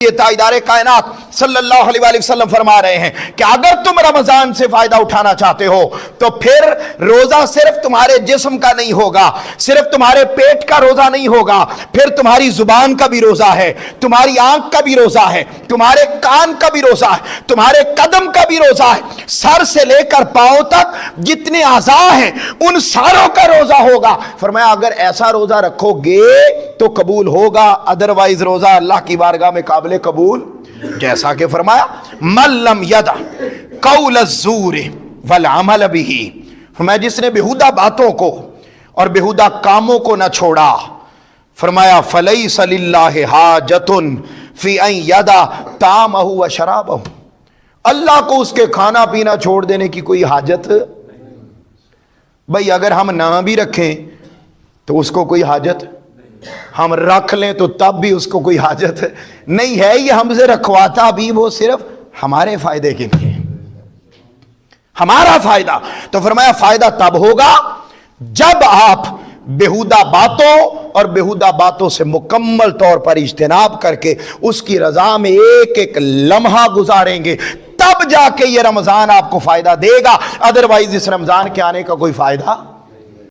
یہ تاجدار کائنات صلی اللہ علیہ وآلہ وسلم فرما رہے ہیں کہ اگر تم رمضان سے فائدہ اٹھانا چاہتے ہو تو پھر روزہ صرف تمہارے جسم کا نہیں ہوگا، صرف تمہارے پیٹ کا روزہ نہیں ہوگا، پھر تمہاری زبان کا بھی روزہ ہے، تمہاری آنکھ کا بھی روزہ ہے، تمہارے کان کا بھی روزہ ہے، تمہارے قدم کا بھی روزہ ہے، سر سے لے کر پاؤں تک جتنے اعضاء ہیں ان ساروں کا روزہ ہوگا۔ فرمایا اگر ایسا روزہ رکھو گے تو قبول ہوگا، ادروائز روزہ اللہ کی بارگاہ میں قابل قبول، جیسا کہ فرمایا من لم یدع قول الزور والعمل به، فرمایا جس نے بیہودہ باتوں کو اور بیہودہ کاموں کو نہ چھوڑا، فرمایا فلیس للہ حاجۃ فی ان یدع طعامہ وشرابہ، اللہ کو اس کے کھانا پینا چھوڑ دینے کی کوئی حاجت، بھئی اگر ہم نہ بھی رکھیں تو اس کو کوئی حاجت، ہم رکھ لیں تو تب بھی اس کو کوئی حاجت نہیں ہے، یہ ہم سے رکھواتا بھی وہ صرف ہمارے فائدے کے لیے، ہمارا فائدہ۔ تو فرمایا فائدہ تب ہوگا جب آپ بیہودہ باتوں اور بیہودہ باتوں سے مکمل طور پر اجتناب کر کے اس کی رضا میں ایک ایک لمحہ گزاریں گے، تب جا کے یہ رمضان آپ کو فائدہ دے گا، ادروائز اس رمضان کے آنے کا کوئی فائدہ